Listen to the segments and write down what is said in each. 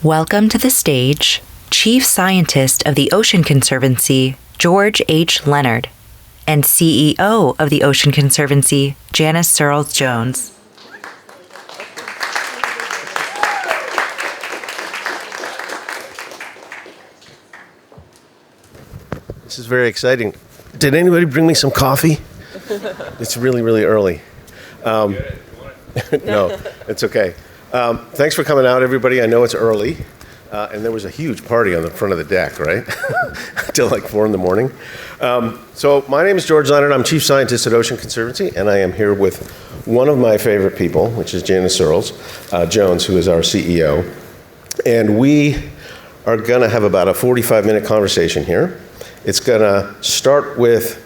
Welcome to the stage, Chief Scientist of the Ocean Conservancy, George H. Leonard, and CEO of the Ocean Conservancy, Janis Searles Jones. This is very exciting. Did anybody bring me some coffee? It's really, really early. No, it's okay. Thanks for coming out, everybody. I know it's early, and there was a huge party on the front of the deck, right? Till like 4 in the morning. So my name is George Leonard. I'm Chief Scientist at Ocean Conservancy, and I am here with one of my favorite people, which is Janis Searles Jones, who is our CEO. And we are going to have about a 45-minute conversation here. It's going to start with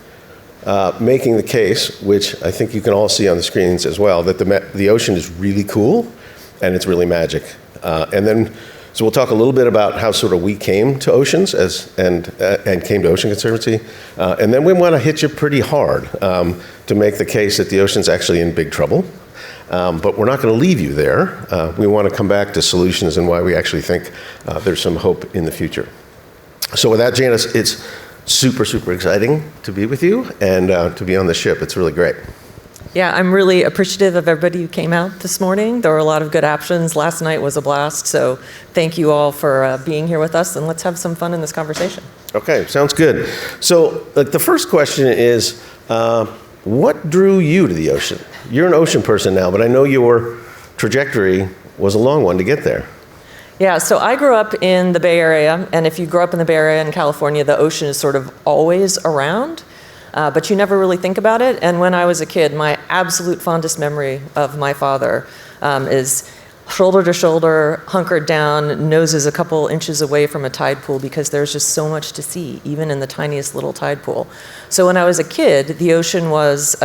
making the case, which I think you can all see on the screens as well, that the ocean is really cool and it's really magic. So we'll talk a little bit about how sort of we came to oceans and came to Ocean Conservancy. And then we want to hit you pretty hard to make the case that the ocean's actually in big trouble. But we're not going to leave you there. We want to come back to solutions and why we actually think there's some hope in the future. So with that, Janis, it's super, super exciting to be with you and to be on the ship. It's really great. Yeah, I'm really appreciative of everybody who came out this morning. There were a lot of good options. Last night was a blast, so thank you all for being here with us, and let's have some fun in this conversation. Okay, sounds good. So the first question is, what drew you to the ocean? You're an ocean person now, but I know your trajectory was a long one to get there. Yeah, so I grew up in the Bay Area, and if you grow up in the Bay Area in California, the ocean is sort of always around, but you never really think about it. And when I was a kid, my absolute fondest memory of my father is shoulder to shoulder, hunkered down, noses a couple inches away from a tide pool because there's just so much to see, even in the tiniest little tide pool. So when I was a kid, the ocean was,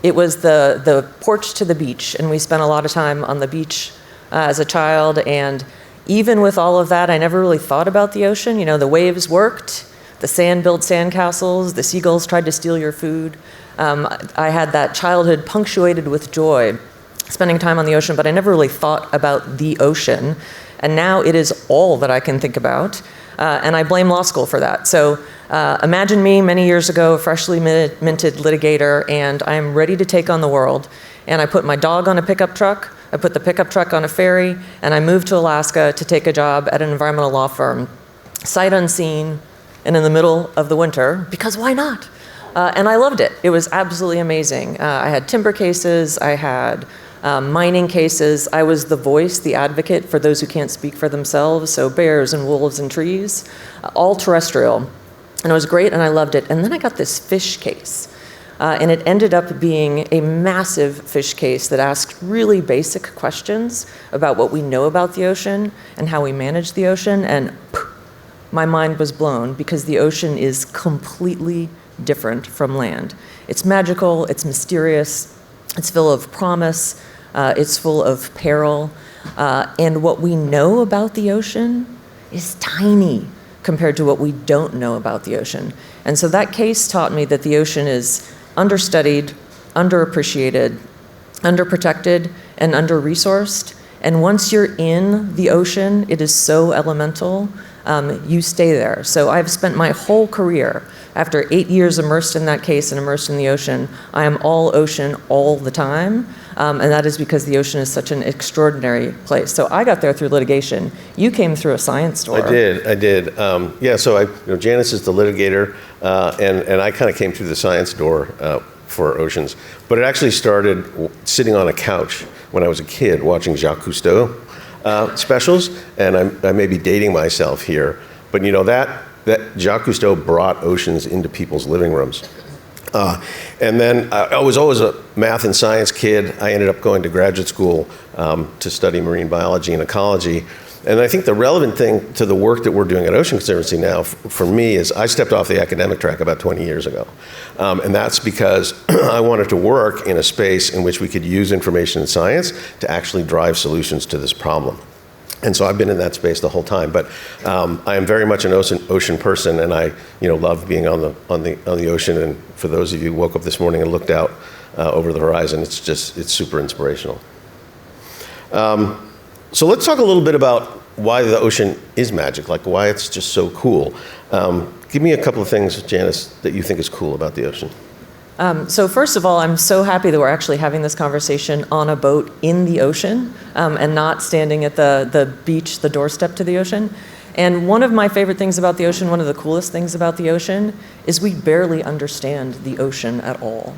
it was the porch to the beach, and we spent a lot of time on the beach as a child, and even with all of that, I never really thought about the ocean. You know, the waves worked, the sand built sandcastles, the seagulls tried to steal your food. I had that childhood punctuated with joy, spending time on the ocean, but I never really thought about the ocean. And now it is all that I can think about, and I blame law school for that. So imagine me many years ago, a freshly minted litigator, and I am ready to take on the world. And I put my dog on a pickup truck, I put the pickup truck on a ferry, and I moved to Alaska to take a job at an environmental law firm, sight unseen, and in the middle of the winter, because why not? And I loved it. It was absolutely amazing. I had timber cases, I had mining cases. I was the voice, the advocate for those who can't speak for themselves, so bears and wolves and trees, all terrestrial. And it was great, and I loved it. And then I got this fish case. And it ended up being a massive fish case that asked really basic questions about what we know about the ocean and how we manage the ocean. And my mind was blown because the ocean is completely different from land. It's magical, it's mysterious, it's full of promise, it's full of peril. And what we know about the ocean is tiny compared to what we don't know about the ocean. And so that case taught me that the ocean is understudied, underappreciated, underprotected, and under-resourced. And once you're in the ocean, it is so elemental, you stay there. So I've spent my whole career, after 8 years immersed in that case and immersed in the ocean, I am all ocean all the time. And that is because the ocean is such an extraordinary place. So I got there through litigation. You came through a science door. I did. So Janis is the litigator, and I kind of came through the science door for oceans. But it actually started sitting on a couch when I was a kid watching Jacques Cousteau specials, and I may be dating myself here, but that Jacques Cousteau brought oceans into people's living rooms. And then I was always a math and science kid. I ended up going to graduate school to study marine biology and ecology. And I think the relevant thing to the work that we're doing at Ocean Conservancy now, for me, is I stepped off the academic track about 20 years ago. And that's because I wanted to work in a space in which we could use information and science to actually drive solutions to this problem. And so I've been in that space the whole time. But I am very much an ocean person, and I love being on the ocean. And for those of you who woke up this morning and looked out over the horizon, it's super inspirational. So let's talk a little bit about why the ocean is magic, like why it's just so cool. Give me a couple of things, Janis, that you think is cool about the ocean. So first of all, I'm so happy that we're actually having this conversation on a boat in the ocean and not standing at the beach, the doorstep to the ocean. And one of my favorite things about the ocean, one of the coolest things about the ocean, is we barely understand the ocean at all.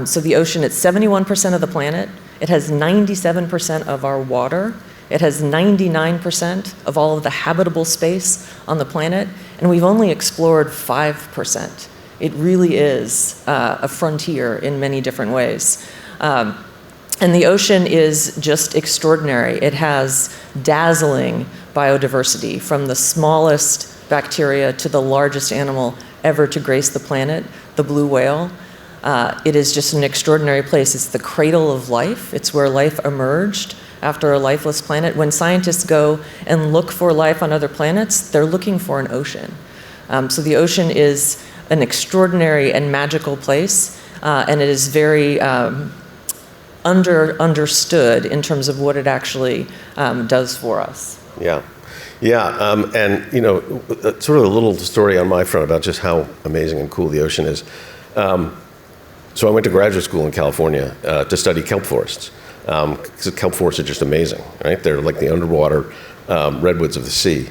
So the ocean, it's 71% of the planet. It has 97% of our water. It has 99% of all of the habitable space on the planet, and we've only explored 5%. It really is a frontier in many different ways. And the ocean is just extraordinary. It has dazzling biodiversity, from the smallest bacteria to the largest animal ever to grace the planet, the blue whale. It is just an extraordinary place. It's the cradle of life. It's where life emerged after a lifeless planet. When scientists go and look for life on other planets, they're looking for an ocean. So the ocean is an extraordinary and magical place, and it is very understood in terms of what it actually does for us. Yeah. And sort of a little story on my front about just how amazing and cool the ocean is. So I went to graduate school in California to study kelp forests. Because kelp forests are just amazing, right? They're like the underwater redwoods of the sea,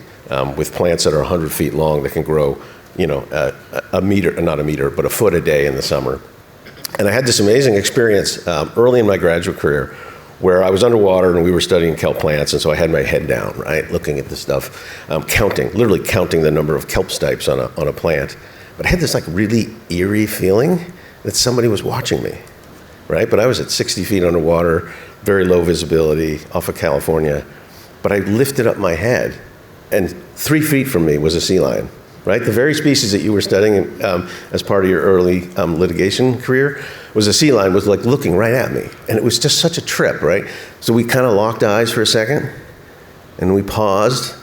with plants that are 100 feet long that can grow, a meter, not a meter, but a foot a day in the summer. And I had this amazing experience early in my graduate career where I was underwater and we were studying kelp plants, and so I had my head down, right, looking at this stuff, literally counting the number of kelp stipes on a plant. But I had this like really eerie feeling that somebody was watching me. Right? But I was at 60 feet underwater, very low visibility, off of California. But I lifted up my head, and 3 feet from me was a sea lion, right? The very species that you were studying as part of your early litigation career was a sea lion, was like looking right at me. And it was just such a trip, right? So we kind of locked eyes for a second, and we paused,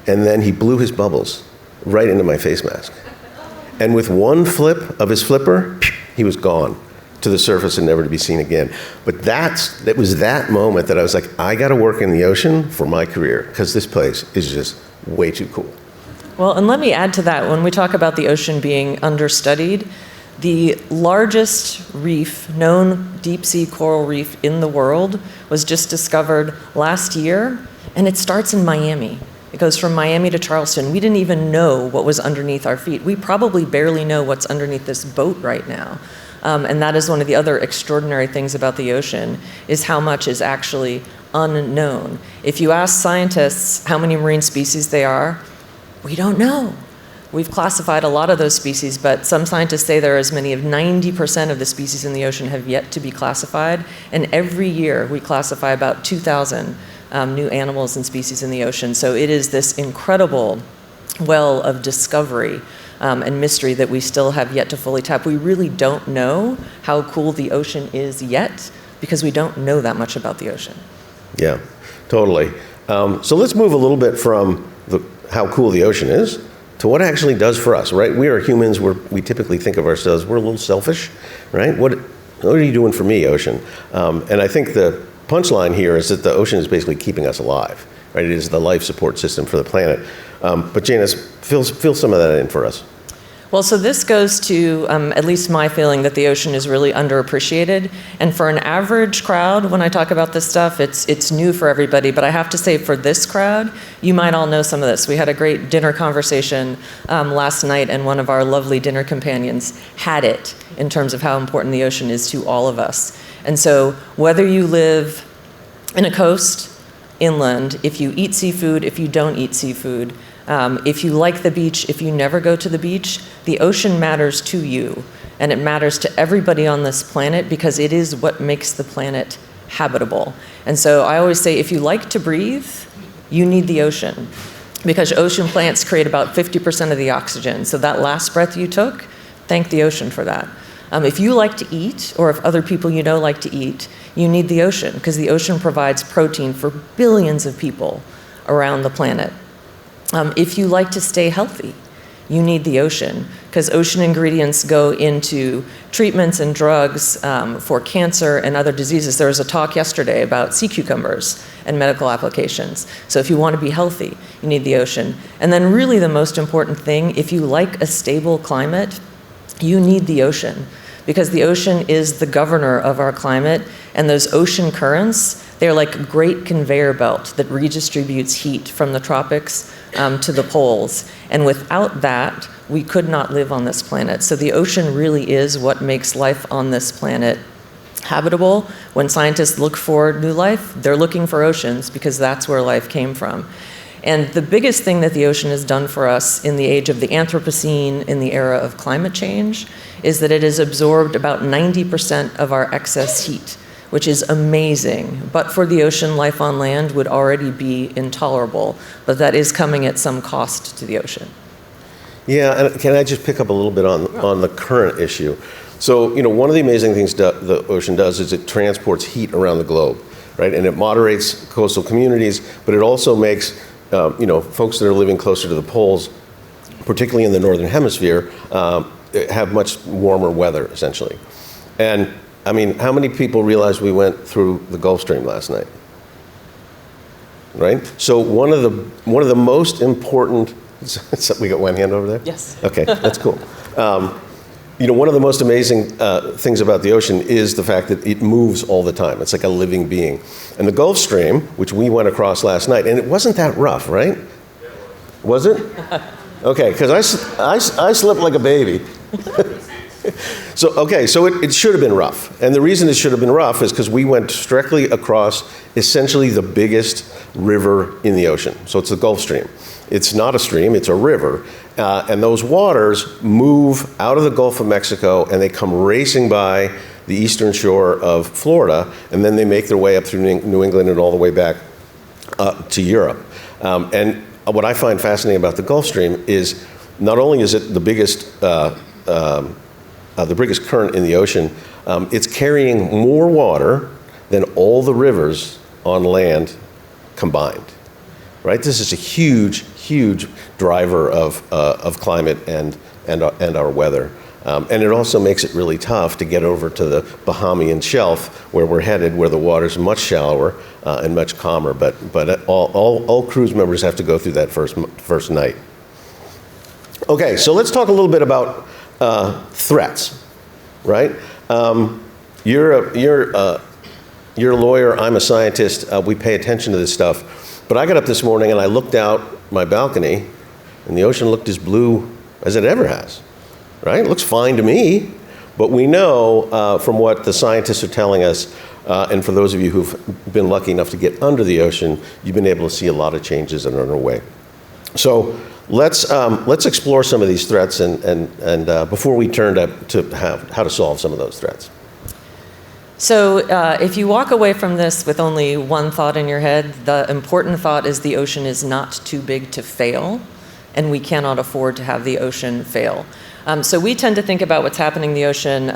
and then he blew his bubbles right into my face mask. And with one flip of his flipper, he was gone to the surface and never to be seen again. But it was that moment that I was like, I got to work in the ocean for my career, because this place is just way too cool. Well, and let me add to that. When we talk about the ocean being understudied, the largest reef, known deep sea coral reef in the world, was just discovered last year, and it starts in Miami. It goes from Miami to Charleston. We didn't even know what was underneath our feet. We probably barely know what's underneath this boat right now. And that is one of the other extraordinary things about the ocean, is how much is actually unknown. If you ask scientists how many marine species there are, we don't know. We've classified a lot of those species, but some scientists say there are as many as 90% of the species in the ocean have yet to be classified. And every year we classify about 2,000 new animals and species in the ocean. So it is this incredible well of discovery and mystery that we still have yet to fully tap. We really don't know how cool the ocean is yet, because we don't know that much about the ocean. Yeah, totally. So let's move a little bit from how cool the ocean is to what it actually does for us, right? We are humans. We typically think of ourselves, we're a little selfish, right? What are you doing for me, ocean? And I think the punchline here is that the ocean is basically keeping us alive, right? It is the life support system for the planet. But Janis, fill some of that in for us. Well, so this goes to at least my feeling that the ocean is really underappreciated. And for an average crowd, when I talk about this stuff, it's new for everybody. But I have to say, for this crowd, you might all know some of this. We had a great dinner conversation last night, and one of our lovely dinner companions had it in terms of how important the ocean is to all of us. And so whether you live in a coast, inland, if you eat seafood, if you don't eat seafood, if you like the beach, if you never go to the beach, the ocean matters to you, and it matters to everybody on this planet, because it is what makes the planet habitable. And so I always say, if you like to breathe, you need the ocean, because ocean plants create about 50% of the oxygen. So that last breath you took, thank the ocean for that. If you like to eat, or if other people you know like to eat, you need the ocean, because the ocean provides protein for billions of people around the planet. If you like to stay healthy, you need the ocean, because ocean ingredients go into treatments and drugs for cancer and other diseases. There was a talk yesterday about sea cucumbers and medical applications. So if you want to be healthy, you need the ocean. And then really the most important thing, if you like a stable climate, you need the ocean, because the ocean is the governor of our climate, and those ocean currents, they're like a great conveyor belt that redistributes heat from the tropics to the poles. And without that, we could not live on this planet. So the ocean really is what makes life on this planet habitable. When scientists look for new life, they're looking for oceans because that's where life came from. And the biggest thing that the ocean has done for us in the age of the Anthropocene, in the era of climate change, is that it has absorbed about 90% of our excess heat, which is amazing. But for the ocean, life on land would already be intolerable. But that is coming at some cost to the ocean. Yeah, and can I just pick up a little bit on the current issue? So, one of the amazing things the ocean does is it transports heat around the globe, right? And it moderates coastal communities, but it also makes, folks that are living closer to the poles, particularly in the northern hemisphere, have much warmer weather, essentially. And, how many people realize we went through the Gulf Stream last night? Right? So one of the most important, we got one hand over there? Yes. Okay, that's cool. One of the most amazing things about the ocean is the fact that it moves all the time. It's like a living being. And the Gulf Stream, which we went across last night, and it wasn't that rough, right? Was it? Okay, because I slept like a baby. So it should have been rough. And the reason it should have been rough is because we went directly across essentially the biggest river in the ocean. So it's the Gulf Stream. It's not a stream, it's a river. And those waters move out of the Gulf of Mexico and they come racing by the eastern shore of Florida, and then they make their way up through New England and all the way back to Europe. And what I find fascinating about the Gulf Stream is not only is it the biggest current in the ocean, it's carrying more water than all the rivers on land combined. Right? This is a huge, huge driver of climate and our weather. And it also makes it really tough to get over to the Bahamian shelf where we're headed, where the water's much shallower and much calmer. But all cruise members have to go through that first night. Okay, so let's talk a little bit about threats, right? You're a lawyer, I'm a scientist, we pay attention to this stuff. But I got up this morning and I looked out my balcony and the ocean looked as blue as it ever has, right? It looks fine to me, but we know from what the scientists are telling us, and for those of you who've been lucky enough to get under the ocean, you've been able to see a lot of changes that are underway. So let's explore some of these threats and before we turn to how to solve some of those threats. So if you walk away from this with only one thought in your head, the important thought is the ocean is not too big to fail, and we cannot afford to have the ocean fail. So we tend to think about what's happening in the ocean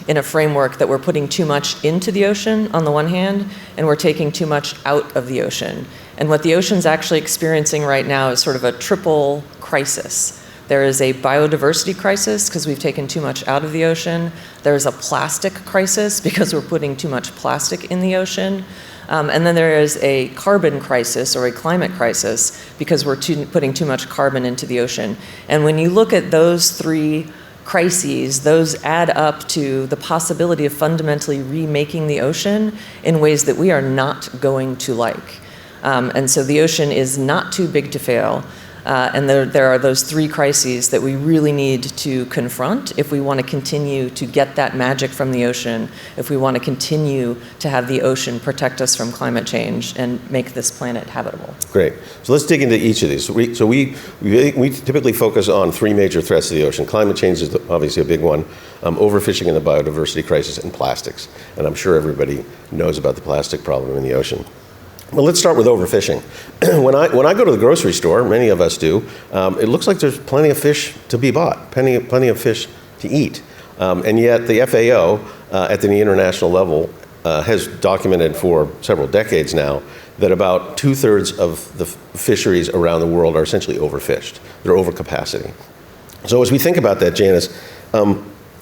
in a framework that we're putting too much into the ocean on the one hand, and we're taking too much out of the ocean. And what the ocean's actually experiencing right now is sort of a triple crisis. There is a biodiversity crisis because we've taken too much out of the ocean. There's a plastic crisis because we're putting too much plastic in the ocean. And then there is a carbon crisis or a climate crisis because we're putting too much carbon into the ocean. And when you look at those three crises, those add up to the possibility of fundamentally remaking the ocean in ways that we are not going to like. And so the ocean is not too big to fail. And there are those three crises that we really need to confront if we want to continue to get that magic from the ocean, if we want to continue to have the ocean protect us from climate change and make this planet habitable. Great. So let's dig into each of these. So we typically focus on three major threats to the ocean. Climate change is obviously a big one, overfishing and the biodiversity crisis, and plastics. And I'm sure everybody knows about the plastic problem in the ocean. Well, let's start with overfishing. When I go to the grocery store, many of us do, it looks like there's plenty of fish to be bought, plenty of fish to eat. And yet the FAO at the international level has documented for several decades now that about 2/3 of the fisheries around the world are essentially overfished. They're overcapacity. So as we think about that, Janis,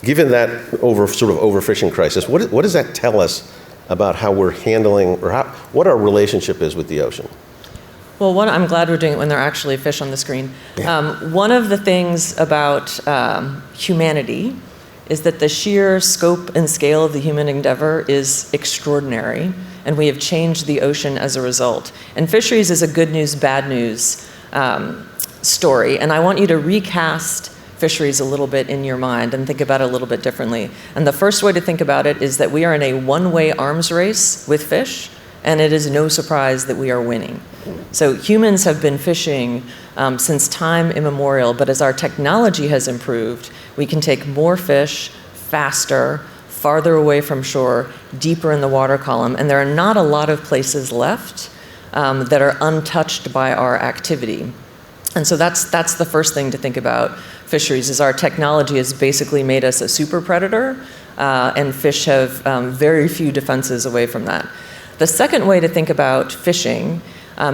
given that sort of overfishing crisis, what does that tell us about how we're handling, or what our relationship is with the ocean? Well, I'm glad we're doing it when there are actually fish on the screen. Yeah. One of the things about humanity is that the sheer scope and scale of the human endeavor is extraordinary, and we have changed the ocean as a result. And fisheries is a good news, bad news story, and I want you to recast fisheries a little bit in your mind and think about it a little bit differently. And the first way to think about it is that we are in a one-way arms race with fish, and it is no surprise that we are winning. So humans have been fishing since time immemorial, but as our technology has improved, we can take more fish faster, farther away from shore, deeper in the water column, and there are not a lot of places left that are untouched by our activity. And so that's the first thing to think about fisheries, is our technology has basically made us a super predator, and fish have very few defenses away from that. The second way to think about fishing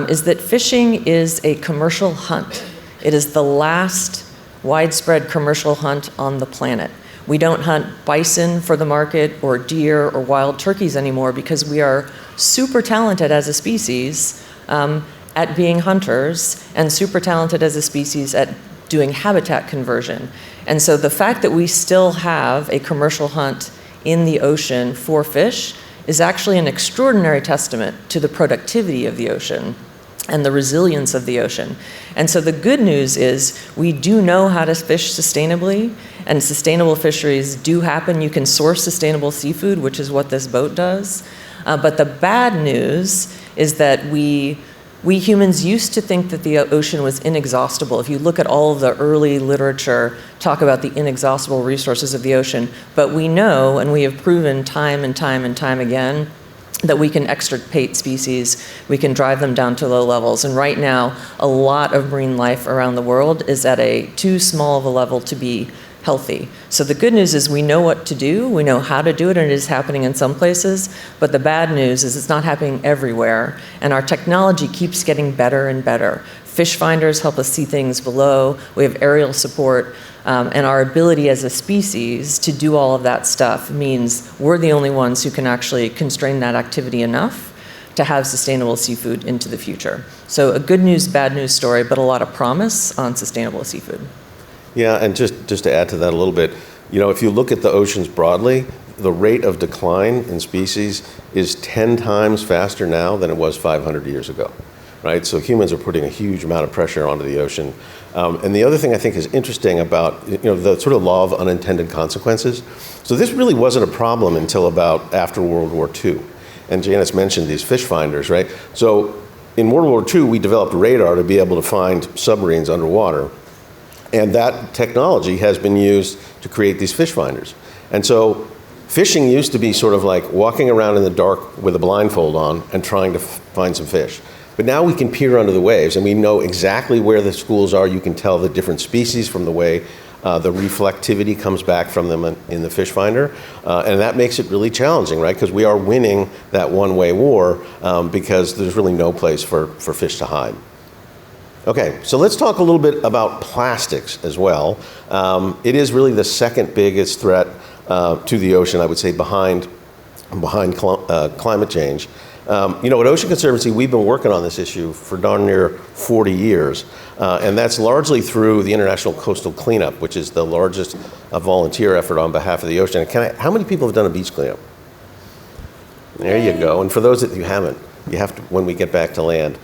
is that fishing is a commercial hunt. It is the last widespread commercial hunt on the planet. We don't hunt bison for the market or deer or wild turkeys anymore because we are super talented as a species at being hunters and super talented as a species at doing habitat conversion. And so the fact that we still have a commercial hunt in the ocean for fish is actually an extraordinary testament to the productivity of the ocean and the resilience of the ocean. And so the good news is we do know how to fish sustainably, and sustainable fisheries do happen. You can source sustainable seafood, which is what this boat does. But the bad news is that we humans used to think that the ocean was inexhaustible. If you look at all of the early literature, talk about the inexhaustible resources of the ocean. But we know, and we have proven time and time and time again, that we can extirpate species, we can drive them down to low levels. And right now, a lot of marine life around the world is at a too small of a level to be healthy. So the good news is we know what to do, we know how to do it, and it is happening in some places. But the bad news is it's not happening everywhere, and our technology keeps getting better and better. Fish finders help us see things below, we have aerial support, and our ability as a species to do all of that stuff means we're the only ones who can actually constrain that activity enough to have sustainable seafood into the future. So a good news, bad news story, but a lot of promise on sustainable seafood. Yeah, and just to add to that a little bit, if you look at the oceans broadly, the rate of decline in species is 10 times faster now than it was 500 years ago, right? So humans are putting a huge amount of pressure onto the ocean. And the other thing I think is interesting about, the sort of law of unintended consequences. So this really wasn't a problem until about after World War II. And Janis mentioned these fish finders, right? So in World War II, we developed radar to be able to find submarines underwater. And that technology has been used to create these fish finders. And so fishing used to be sort of like walking around in the dark with a blindfold on and trying to find some fish. But now we can peer under the waves, and we know exactly where the schools are. You can tell the different species from the way the reflectivity comes back from them in the fish finder. And that makes it really challenging, right? Because we are winning that one-way war because there's really no place for fish to hide. Okay, so let's talk a little bit about plastics as well. It is really the second biggest threat to the ocean, I would say, behind climate change. At Ocean Conservancy, we've been working on this issue for darn near 40 years, and that's largely through the International Coastal Cleanup, which is the largest volunteer effort on behalf of the ocean. How many people have done a beach cleanup? There you go. And for those that you haven't, you have to when we get back to land.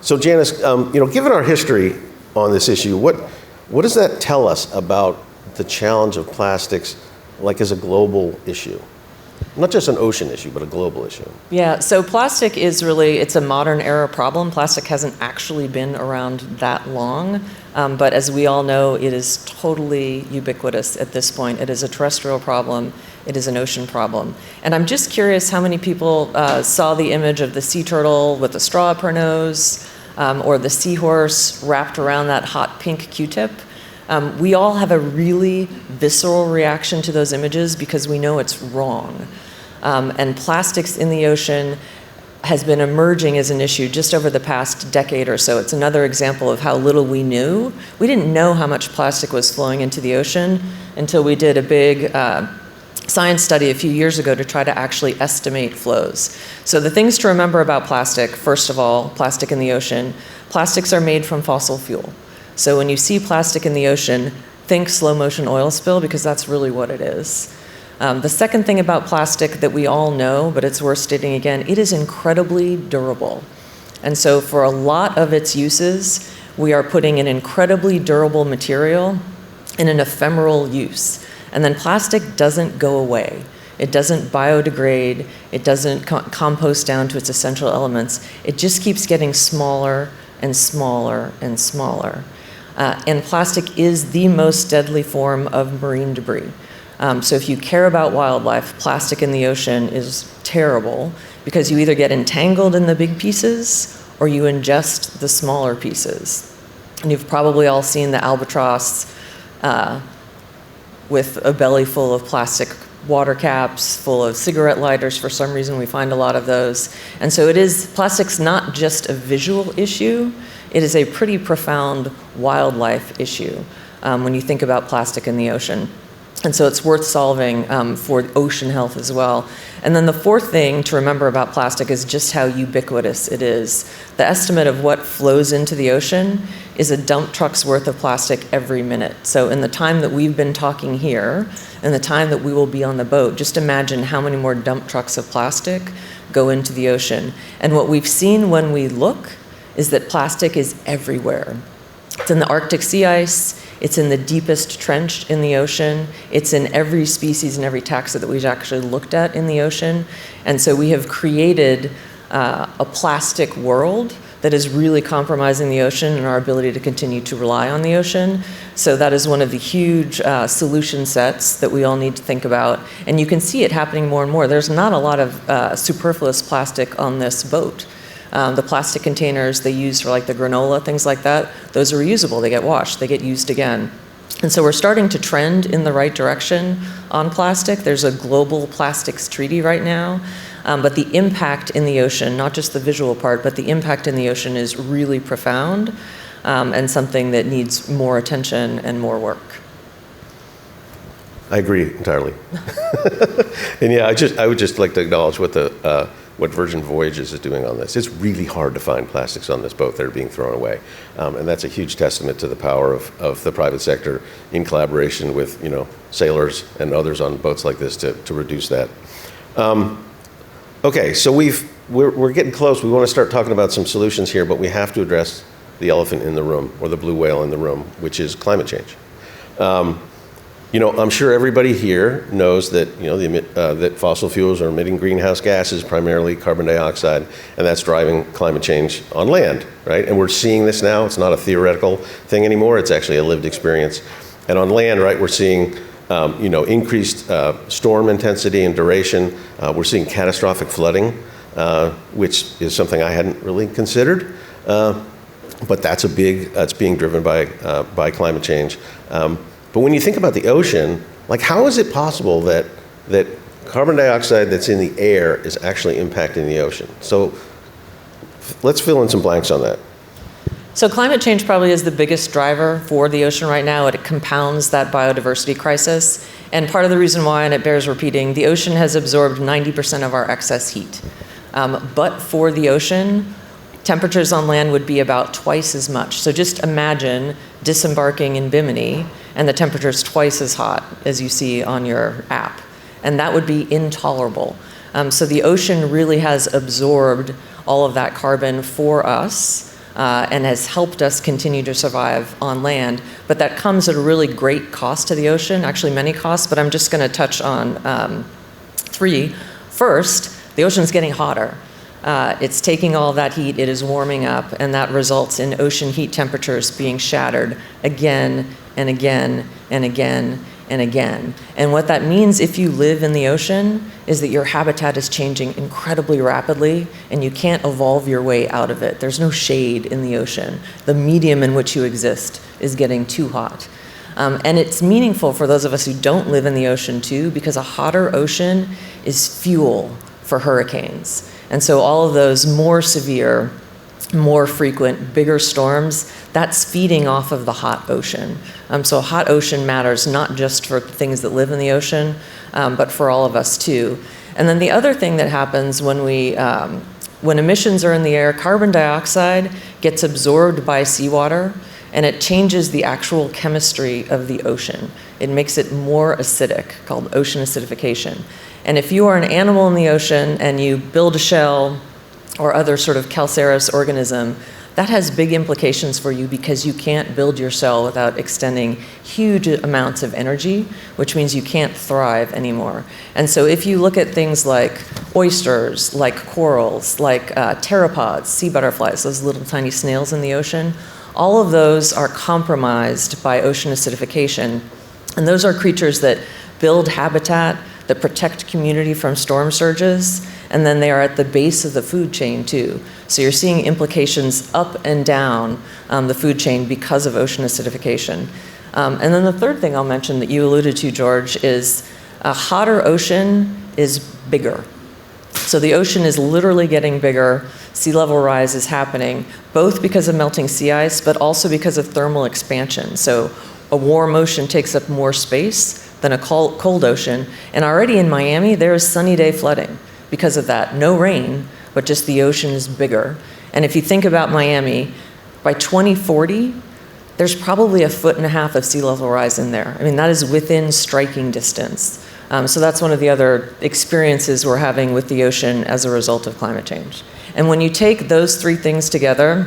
So Janis, given our history on this issue, what does that tell us about the challenge of plastics, like as a global issue? Not just an ocean issue, but a global issue. Yeah, so plastic is really, it's a modern era problem. Plastic hasn't actually been around that long, but as we all know, it is totally ubiquitous at this point. It is a terrestrial problem. It is an ocean problem. And I'm just curious how many people saw the image of the sea turtle with a straw up her nose, or the seahorse wrapped around that hot pink Q-tip. We all have a really visceral reaction to those images because we know it's wrong. And plastics in the ocean has been emerging as an issue just over the past decade or so. It's another example of how little we knew. We didn't know how much plastic was flowing into the ocean until we did a big science study a few years ago to try to actually estimate flows. So the things to remember about plastic, first of all, plastic in the ocean, plastics are made from fossil fuel. So when you see plastic in the ocean, think slow motion oil spill, because that's really what it is. The second thing about plastic that we all know, but it's worth stating again, it is incredibly durable. And so for a lot of its uses, we are putting an incredibly durable material in an ephemeral use. And then plastic doesn't go away. It doesn't biodegrade. It doesn't compost down to its essential elements. It just keeps getting smaller and smaller and smaller. And plastic is the most deadly form of marine debris. So if you care about wildlife, plastic in the ocean is terrible because you either get entangled in the big pieces or you ingest the smaller pieces. And you've probably all seen the albatross with a belly full of plastic water caps, full of cigarette lighters. For some reason, we find a lot of those. And so plastic's not just a visual issue, it is a pretty profound wildlife issue when you think about plastic in the ocean. And so it's worth solving for ocean health as well. And then the fourth thing to remember about plastic is just how ubiquitous it is. The estimate of what flows into the ocean is a dump truck's worth of plastic every minute. So in the time that we've been talking here, and the time that we will be on the boat, just imagine how many more dump trucks of plastic go into the ocean. And what we've seen when we look is that plastic is everywhere. It's in the Arctic sea ice, it's in the deepest trench in the ocean, it's in every species and every taxa that we've actually looked at in the ocean. And so we have created a plastic world that is really compromising the ocean and our ability to continue to rely on the ocean. So that is one of the huge solution sets that we all need to think about. And you can see it happening more and more. There's not a lot of superfluous plastic on this boat. The plastic containers they use for like the granola, things like that, those are reusable. They get washed, they get used again. And so we're starting to trend in the right direction on plastic. There's a global plastics treaty right now. But the impact in the ocean, not just the visual part, but the impact in the ocean is really profound and something that needs more attention and more work. I agree entirely. And yeah, I would just like to acknowledge what Virgin Voyages is doing on this. It's really hard to find plastics on this boat that are being thrown away. And that's a huge testament to the power of the private sector in collaboration with sailors and others on boats like this to reduce that. Okay, so we're getting close. We want to start talking about some solutions here, but we have to address the elephant in the room, or the blue whale in the room, which is climate change. I'm sure everybody here knows that that fossil fuels are emitting greenhouse gases, primarily carbon dioxide, and that's driving climate change on land, right? And we're seeing this now. It's not a theoretical thing anymore. It's actually a lived experience. And on land, right, we're seeing increased storm intensity and duration. We're seeing catastrophic flooding, which is something I hadn't really considered. But that's being driven by climate change. But when you think about the ocean, like how is it possible that carbon dioxide that's in the air is actually impacting the ocean? So let's fill in some blanks on that. So climate change probably is the biggest driver for the ocean right now. It compounds that biodiversity crisis. And part of the reason why, and it bears repeating, the ocean has absorbed 90% of our excess heat. But for the ocean, temperatures on land would be about twice as much. So just imagine disembarking in Bimini and the temperature is twice as hot as you see on your app. And that would be intolerable. So the ocean really has absorbed all of that carbon for us and has helped us continue to survive on land. But that comes at a really great cost to the ocean, actually many costs, but I'm just gonna touch on three. First, the ocean's getting hotter. It's taking all that heat, it is warming up, and that results in ocean heat temperatures being shattered again and again and again and again. And what that means if you live in the ocean is that your habitat is changing incredibly rapidly and you can't evolve your way out of it. There's no shade in the ocean. The medium in which you exist is getting too hot. And it's meaningful for those of us who don't live in the ocean too, because a hotter ocean is fuel for hurricanes. And so all of those more severe, more frequent, bigger storms, that's feeding off of the hot ocean. So a hot ocean matters not just for things that live in the ocean, but for all of us too. And then the other thing that happens when emissions are in the air, carbon dioxide gets absorbed by seawater, and it changes the actual chemistry of the ocean. It makes it more acidic, called ocean acidification. And if you are an animal in the ocean and you build a shell or other sort of calcareous organism, that has big implications for you because you can't build your cell without extending huge amounts of energy, which means you can't thrive anymore. And so if you look at things like oysters, like corals, like pteropods, sea butterflies, those little tiny snails in the ocean, all of those are compromised by ocean acidification. And those are creatures that build habitat, that protect community from storm surges, and then they are at the base of the food chain too. So you're seeing implications up and down the food chain because of ocean acidification. And then the third thing I'll mention that you alluded to, George, is a hotter ocean is bigger. So the ocean is literally getting bigger. Sea level rise is happening, both because of melting sea ice, but also because of thermal expansion. So a warm ocean takes up more space than a cold ocean. And already in Miami, there is sunny day flooding because of that. No rain, but just the ocean is bigger. And if you think about Miami, by 2040, there's probably 1.5 feet of sea level rise in there. I mean, that is within striking distance. So that's one of the other experiences we're having with the ocean as a result of climate change. And when you take those three things together,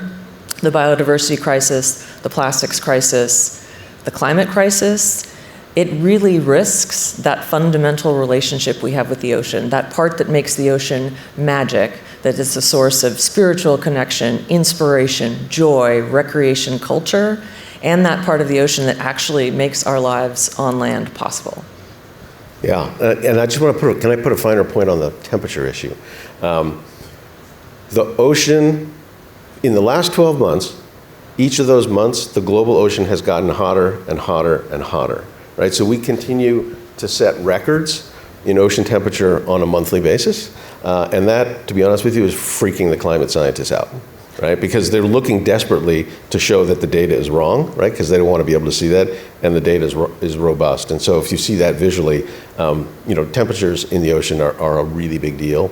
the biodiversity crisis, the plastics crisis, the climate crisis, it really risks that fundamental relationship we have with the ocean, that part that makes the ocean magic, that is the source of spiritual connection, inspiration, joy, recreation, culture, and that part of the ocean that actually makes our lives on land possible. Yeah, and I just want to can I put a finer point on the temperature issue? The ocean, in the last 12 months, each of those months, the global ocean has gotten hotter and hotter and hotter, right? So we continue to set records in ocean temperature on a monthly basis, and that, to be honest with you, is freaking the climate scientists out, right? Because they're looking desperately to show that the data is wrong, right? Because they don't want to be able to see that, and the data is robust. And so if you see that visually, temperatures in the ocean are a really big deal.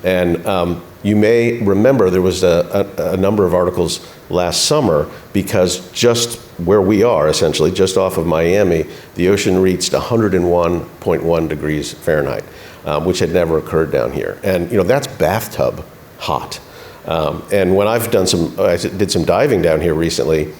And you may remember there was a number of articles last summer because just where we are, essentially, just off of Miami, the ocean reached 101.1 degrees Fahrenheit, which had never occurred down here. And that's bathtub hot. And when I did some diving down here recently,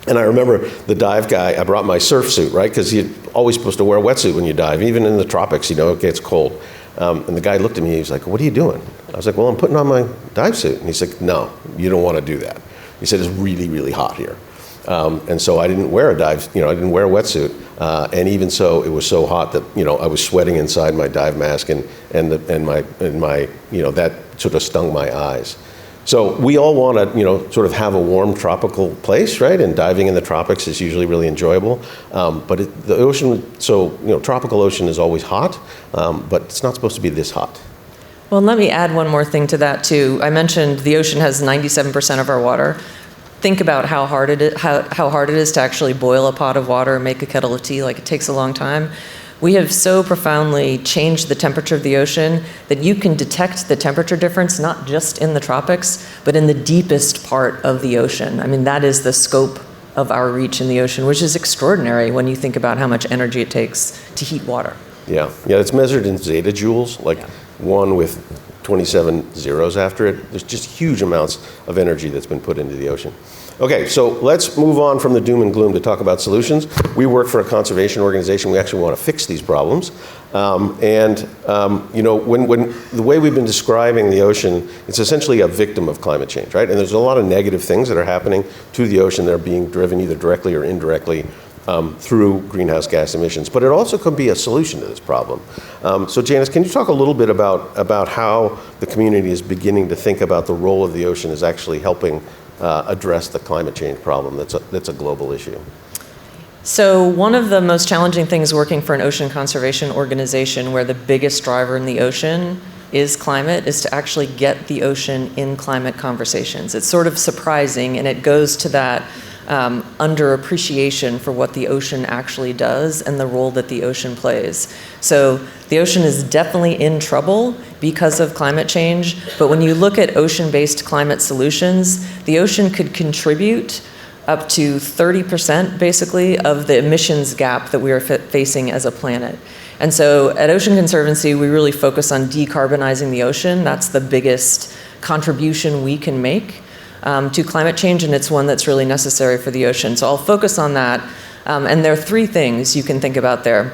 and I remember the dive guy, I brought my surf suit, right? Because you're always supposed to wear a wetsuit when you dive, even in the tropics, it gets cold. And the guy looked at me, he was like, "What are you doing?" I was like, "Well, I'm putting on my dive suit." And he's like, "No, you don't want to do that." He said, "It's really, really hot here." And so I didn't wear I didn't wear a wetsuit. And even so, it was so hot that, I was sweating inside my dive mask and my that sort of stung my eyes. So we all want to, sort of have a warm tropical place, right? And diving in the tropics is usually really enjoyable. But the ocean, tropical ocean is always hot, but it's not supposed to be this hot. Well, let me add one more thing to that too. I mentioned the ocean has 97% of our water. Think about how hard it is to actually boil a pot of water and make a kettle of tea. Like, it takes a long time. We have so profoundly changed the temperature of the ocean that you can detect the temperature difference not just in the tropics, but in the deepest part of the ocean. I mean, that is the scope of our reach in the ocean, which is extraordinary when you think about how much energy it takes to heat water. Yeah, it's measured in zetajoules, one with 27 zeros after it. There's just huge amounts of energy that's been put into the ocean. Okay, so let's move on from the doom and gloom to talk about solutions. We work for a conservation organization. We actually want to fix these problems. When the way we've been describing the ocean, it's essentially a victim of climate change, right? And there's a lot of negative things that are happening to the ocean that are being driven either directly or indirectly through greenhouse gas emissions. But it also could be a solution to this problem. So Janis, can you talk a little bit about how the community is beginning to think about the role of the ocean as actually helping address the climate change problem that's a global issue? So one of the most challenging things working for an ocean conservation organization where the biggest driver in the ocean is climate is to actually get the ocean in climate conversations. It's sort of surprising, and it goes to that underappreciation for what the ocean actually does and the role that the ocean plays. So the ocean is definitely in trouble because of climate change, but when you look at ocean-based climate solutions, the ocean could contribute up to 30% basically of the emissions gap that we are facing as a planet. And so at Ocean Conservancy, we really focus on decarbonizing the ocean. That's the biggest contribution we can make to climate change, and it's one that's really necessary for the ocean. So I'll focus on that. And there are three things you can think about there.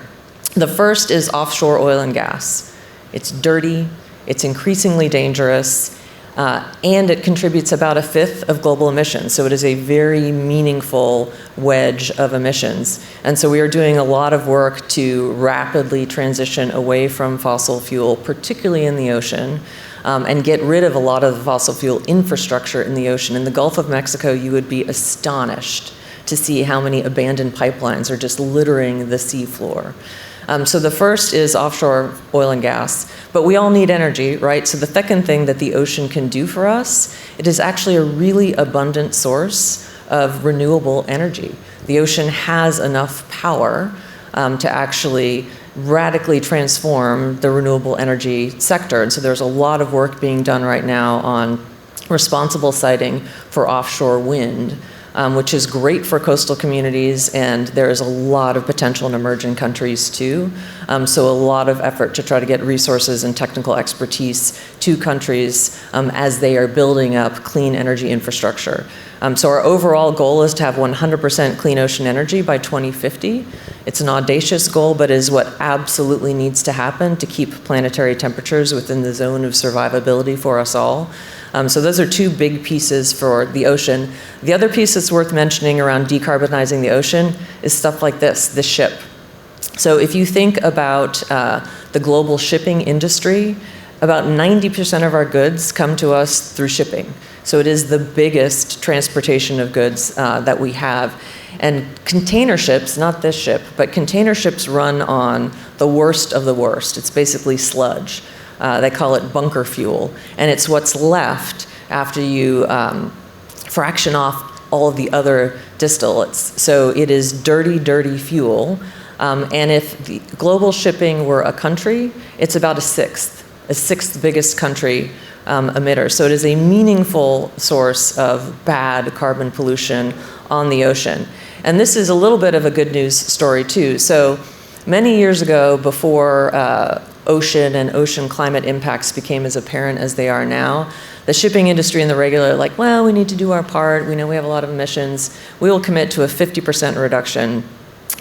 The first is offshore oil and gas. It's dirty, it's increasingly dangerous, and it contributes about 1/5 of global emissions. So it is a very meaningful wedge of emissions. And so we are doing a lot of work to rapidly transition away from fossil fuel, particularly in the ocean, and get rid of a lot of the fossil fuel infrastructure in the ocean. In the Gulf of Mexico, you would be astonished to see how many abandoned pipelines are just littering the seafloor. So the first is offshore oil and gas, but we all need energy, right? So the second thing that the ocean can do for us, it is actually a really abundant source of renewable energy. The ocean has enough power to actually radically transform the renewable energy sector. And so there's a lot of work being done right now on responsible siting for offshore wind, which is great for coastal communities, and there is a lot of potential in emerging countries too. So a lot of effort to try to get resources and technical expertise to countries as they are building up clean energy infrastructure. So our overall goal is to have 100% clean ocean energy by 2050. It's an audacious goal, but is what absolutely needs to happen to keep planetary temperatures within the zone of survivability for us all. So those are two big pieces for the ocean. The other piece that's worth mentioning around decarbonizing the ocean is stuff like this ship. So if you think about the global shipping industry, about 90% of our goods come to us through shipping. So it is the biggest transportation of goods that we have. And container ships, not this ship, but container ships run on the worst of the worst. It's basically sludge. They call it bunker fuel. And it's what's left after you fraction off all of the other distillates. So it is dirty, dirty fuel. And if the global shipping were a country, it's about a sixth biggest country emitter. So it is a meaningful source of bad carbon pollution on the ocean. And this is a little bit of a good news story too. So many years ago, before ocean and ocean climate impacts became as apparent as they are now, the shipping industry and the regulator are like, well, we need to do our part. We know we have a lot of emissions. We will commit to a 50% reduction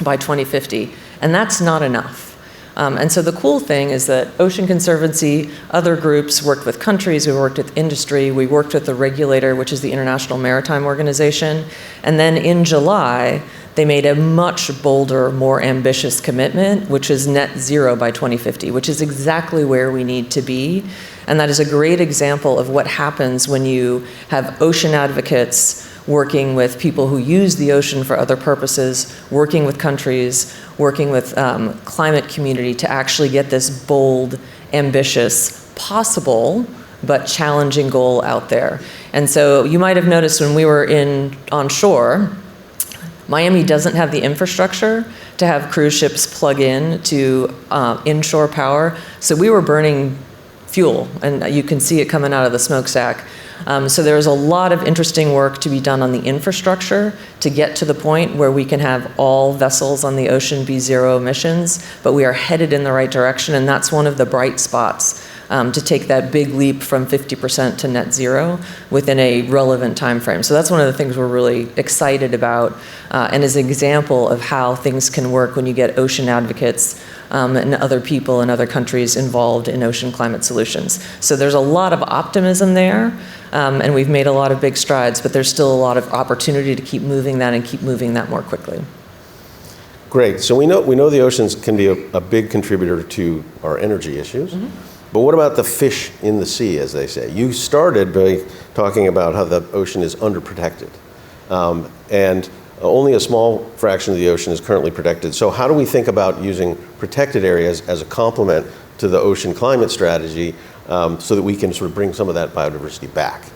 by 2050. And that's not enough. And so the cool thing is that Ocean Conservancy, other groups worked with countries, we worked with industry, we worked with the regulator, which is the International Maritime Organization. And then in July, they made a much bolder, more ambitious commitment, which is net zero by 2050, which is exactly where we need to be. And that is a great example of what happens when you have ocean advocates working with people who use the ocean for other purposes, working with countries, working with climate community to actually get this bold, ambitious, possible, but challenging goal out there. And so you might have noticed when we were on shore, Miami doesn't have the infrastructure to have cruise ships plug in to inshore power. So we were burning fuel, and you can see it coming out of the smokestack. So there's a lot of interesting work to be done on the infrastructure to get to the point where we can have all vessels on the ocean be zero emissions, but we are headed in the right direction, and that's one of the bright spots to take that big leap from 50% to net zero within a relevant time frame. So that's one of the things we're really excited about, and is an example of how things can work when you get ocean advocates and other people in other countries involved in ocean climate solutions. So there's a lot of optimism there, and we've made a lot of big strides, but there's still a lot of opportunity to keep moving that and keep moving that more quickly. Great. So we know the oceans can be a big contributor to our energy issues. Mm-hmm. But what about the fish in the sea, as they say? You started by talking about how the ocean is underprotected. And only a small fraction of the ocean is currently protected. So how do we think about using protected areas as a complement to the ocean climate strategy? so that we can sort of bring some of that biodiversity back?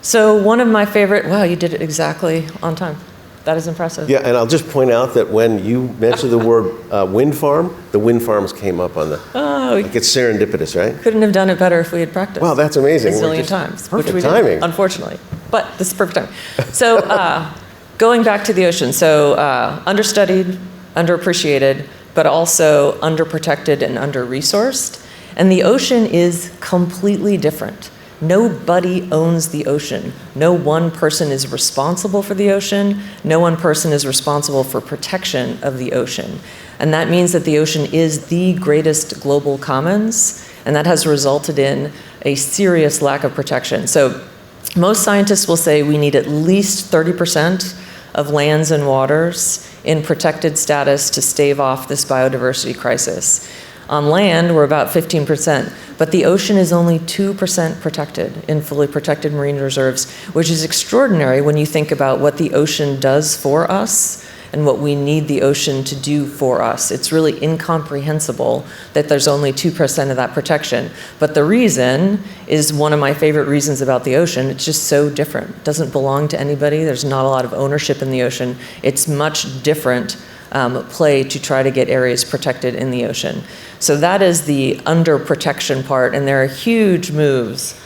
So one of my favorite, wow, you did it exactly on time. That is impressive. Yeah, and I'll just point out that when you mentioned the word wind farm, the wind farms came up on the, like it's serendipitous, right? Couldn't have done it better if we had practiced. Wow, that's amazing. A zillion times. Perfect which we timing. Did, unfortunately. But this is perfect timing. So going back to the ocean, so understudied, underappreciated, but also underprotected and under-resourced. And the ocean is completely different. Nobody owns the ocean. No one person is responsible for the ocean. No one person is responsible for protection of the ocean. And that means that the ocean is the greatest global commons, and that has resulted in a serious lack of protection. So most scientists will say we need at least 30% of lands and waters in protected status to stave off this biodiversity crisis. On land, we're about 15%, but the ocean is only 2% protected in fully protected marine reserves, which is extraordinary when you think about what the ocean does for us and what we need the ocean to do for us. It's really incomprehensible that there's only 2% of that protection. But the reason is one of my favorite reasons about the ocean. It's just so different. It doesn't belong to anybody. There's not a lot of ownership in the ocean. It's much different play to try to get areas protected in the ocean. So that is the under protection part, and there are huge moves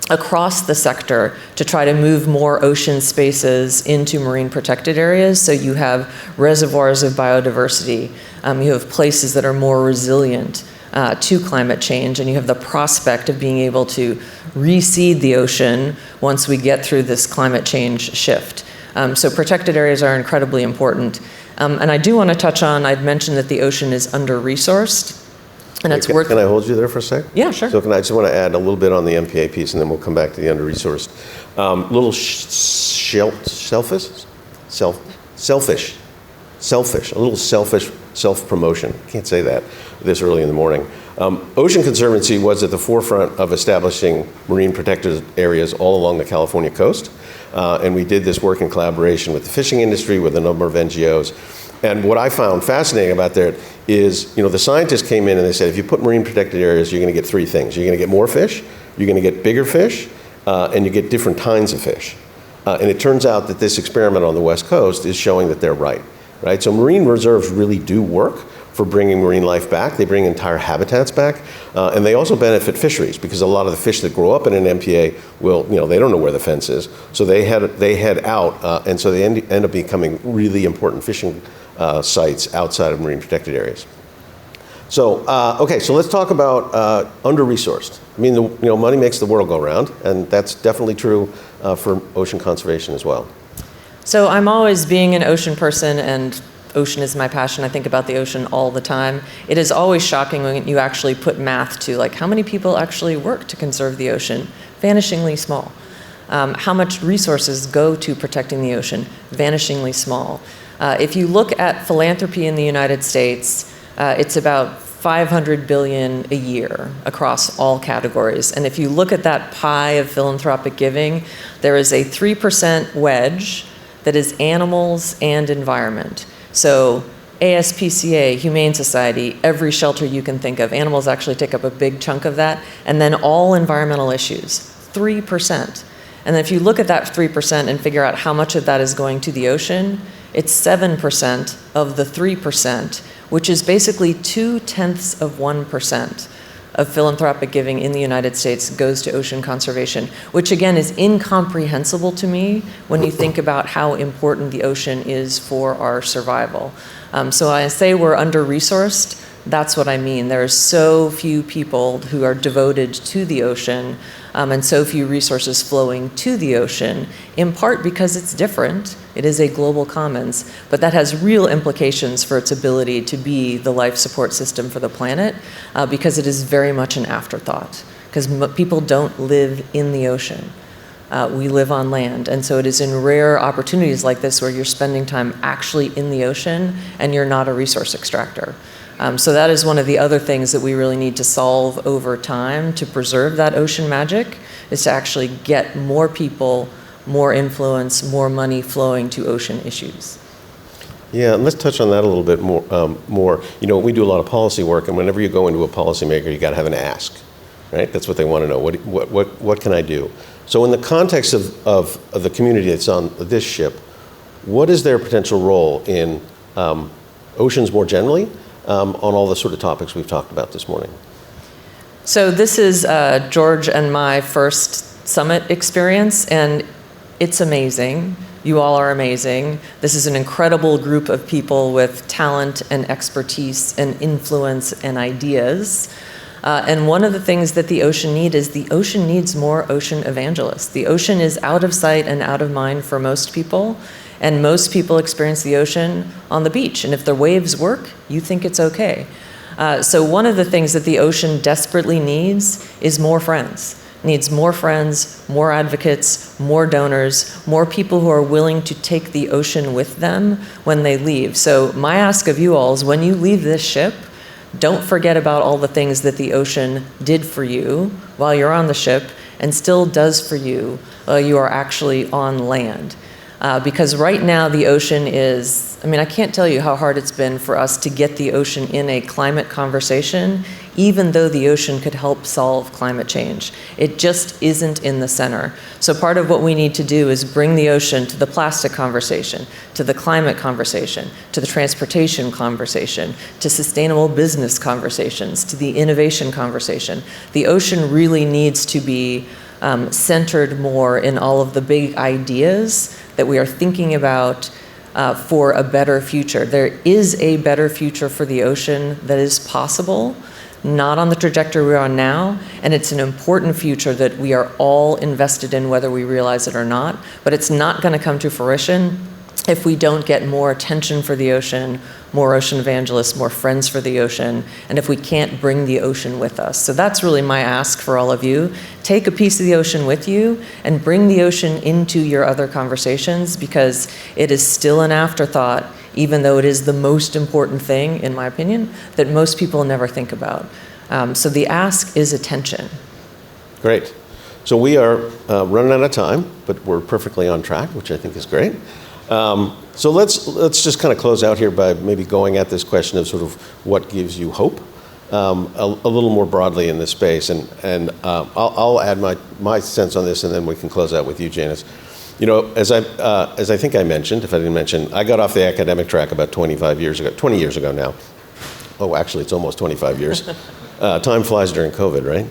across the sector to try to move more ocean spaces into marine protected areas. So you have reservoirs of biodiversity, you have places that are more resilient to climate change, and you have the prospect of being able to reseed the ocean once we get through this climate change shift. So protected areas are incredibly important. And I do want to touch on, I'd mentioned that the ocean is under-resourced. And it's worth... Can I hold you there for a sec? Yeah, sure. So I just want to add a little bit on the MPA piece, and then we'll come back to the under-resourced. Little selfish, a little selfish self-promotion. Can't say that this early in the morning. Ocean Conservancy was at the forefront of establishing marine protected areas all along the California coast. And we did this work in collaboration with the fishing industry, with a number of NGOs. And what I found fascinating about that is, the scientists came in and they said, if you put marine protected areas, you're going to get three things. You're going to get more fish, you're going to get bigger fish, and you get different kinds of fish. And it turns out that this experiment on the West Coast is showing that they're right? So marine reserves really do work for bringing marine life back. They bring entire habitats back, and they also benefit fisheries, because a lot of the fish that grow up in an MPA will, they don't know where the fence is, so they head out, and so they end up becoming really important fishing sites outside of marine protected areas. So, okay, so let's talk about under-resourced. I mean, money makes the world go round, and that's definitely true for ocean conservation as well. So I'm always being an ocean person, and ocean is my passion. I think about the ocean all the time. It is always shocking when you actually put math to, like, how many people actually work to conserve the ocean? Vanishingly small. How much resources go to protecting the ocean? Vanishingly small. If you look at philanthropy in the United States, it's about 500 billion a year across all categories. And if you look at that pie of philanthropic giving, there is a 3% wedge that is animals and environment. So ASPCA, Humane Society, every shelter you can think of, animals actually take up a big chunk of that, and then all environmental issues, 3%. And if you look at that 3% and figure out how much of that is going to the ocean, it's 7% of the 3%, which is basically 0.2% of philanthropic giving in the United States goes to ocean conservation, which again is incomprehensible to me when you think about how important the ocean is for our survival. So I say we're under-resourced. That's what I mean. There are so few people who are devoted to the ocean, and so few resources flowing to the ocean, in part because it's different. It is a global commons, but that has real implications for its ability to be the life support system for the planet, because it is very much an afterthought, because people don't live in the ocean. We live on land, and so it is in rare opportunities like this where you're spending time actually in the ocean and you're not a resource extractor. So that is one of the other things that we really need to solve over time to preserve that ocean magic, is to actually get more people, more influence, more money flowing to ocean issues. Yeah, and let's touch on that a little bit more. You know, we do a lot of policy work, and whenever you go into a policymaker, you got to have an ask, right? That's what they want to know. What can I do? So in the context of the community that's on this ship, what is their potential role in oceans more generally on all the sort of topics we've talked about this morning? So this is George and my first summit experience, and it's amazing. You all are amazing. This is an incredible group of people with talent and expertise and influence and ideas. And one of the things that the ocean needs is the ocean needs more ocean evangelists. The ocean is out of sight and out of mind for most people, and most people experience the ocean on the beach. And if the waves work, you think it's okay. So one of the things that the ocean desperately needs is more friends. Needs more friends, more advocates, more donors, more people who are willing to take the ocean with them when they leave. So my ask of you all is when you leave this ship, don't forget about all the things that the ocean did for you while you're on the ship and still does for you while you are actually on land. Because right now the ocean is, I can't tell you how hard it's been for us to get the ocean in a climate conversation, even though the ocean could help solve climate change. It just isn't in the center. So part of what we need to do is bring the ocean to the plastic conversation, to the climate conversation, to the transportation conversation, to sustainable business conversations, to the innovation conversation. The ocean really needs to be centered more in all of the big ideas that we are thinking about for a better future. There is a better future for the ocean that is possible, not on the trajectory we're on now, and it's an important future that we are all invested in whether we realize it or not, but it's not going to come to fruition if we don't get more attention for the ocean, more ocean evangelists, more friends for the ocean, and if we can't bring the ocean with us. So that's really my ask for all of you. Take a piece of the ocean with you and bring the ocean into your other conversations, because it is still an afterthought, even though it is the most important thing, in my opinion, that most people never think about. So the ask is attention. Great. So we are running out of time, but we're perfectly on track, which I think is great. So let's just kind of close out here by maybe going at this question of sort of what gives you hope a little more broadly in this space, and I'll add my sense on this, and then we can close out with you, Janis. You know, as I think I mentioned, if I didn't mention, I got off the academic track about 20 years ago now. Oh, actually, it's almost 25 years. Time flies during COVID, right?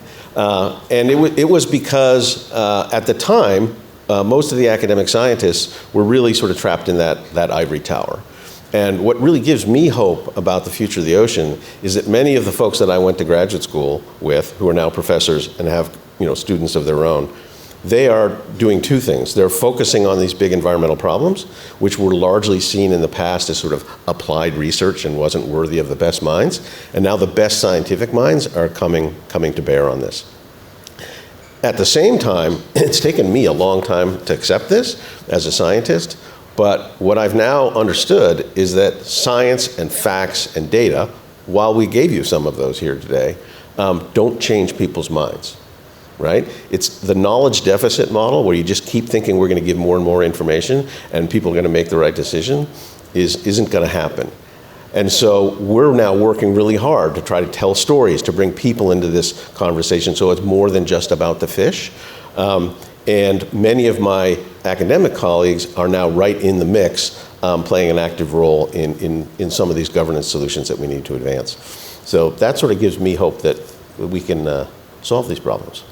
And it was because at the time, most of the academic scientists were really sort of trapped in that ivory tower. And what really gives me hope about the future of the ocean is that many of the folks that I went to graduate school with, who are now professors and have students of their own, they are doing two things. They're focusing on these big environmental problems, which were largely seen in the past as sort of applied research and wasn't worthy of the best minds. And now the best scientific minds are coming to bear on this. At the same time, it's taken me a long time to accept this as a scientist, but what I've now understood is that science and facts and data, while we gave you some of those here today, don't change people's minds. Right? It's the knowledge deficit model where you just keep thinking we're going to give more and more information and people are going to make the right decision isn't going to happen. And so we're now working really hard to try to tell stories, to bring people into this conversation so it's more than just about the fish. And many of my academic colleagues are now right in the mix, playing an active role in some of these governance solutions that we need to advance. So that sort of gives me hope that we can solve these problems.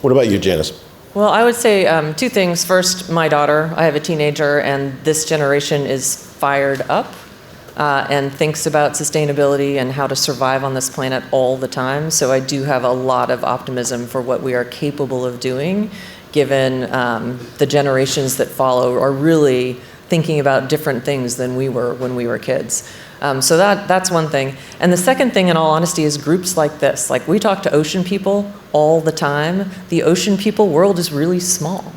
What about you, Janis? Well, I would say two things. First, my daughter, I have a teenager, and this generation is fired up and thinks about sustainability and how to survive on this planet all the time. So I do have a lot of optimism for what we are capable of doing, given the generations that follow are really thinking about different things than we were when we were kids. So that's one thing. And the second thing, in all honesty, is groups like this. Like, we talk to ocean people all the time. The ocean people world is really small.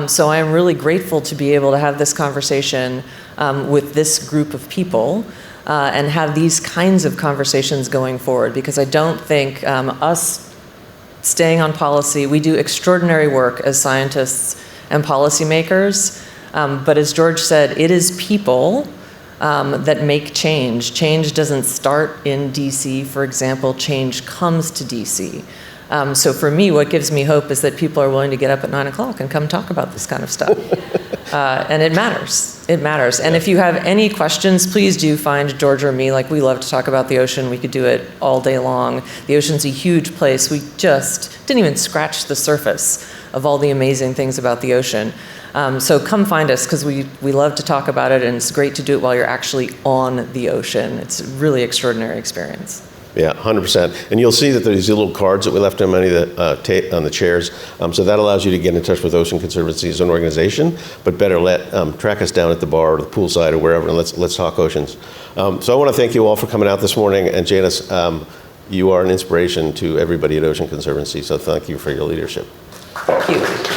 So I am really grateful to be able to have this conversation with this group of people and have these kinds of conversations going forward, because I don't think us staying on policy, we do extraordinary work as scientists and policymakers, but as George said, it is people that make change. Change doesn't start in DC, for example. Change comes to DC. So for me, what gives me hope is that people are willing to get up at 9 o'clock and come talk about this kind of stuff. And it matters. It matters. And if you have any questions, please do find George or me. Like, we love to talk about the ocean. We could do it all day long. The ocean's a huge place. We just didn't even scratch the surface of all the amazing things about the ocean. So come find us, because we love to talk about it, and it's great to do it while you're actually on the ocean. It's a really extraordinary experience. Yeah, 100%. And you'll see that there's these little cards that we left on many of the, on the chairs. So that allows you to get in touch with Ocean Conservancy as an organization, but better track us down at the bar or the poolside or wherever, and let's talk oceans. So I want to thank you all for coming out this morning. And Janis, you are an inspiration to everybody at Ocean Conservancy, so thank you for your leadership. Thank you.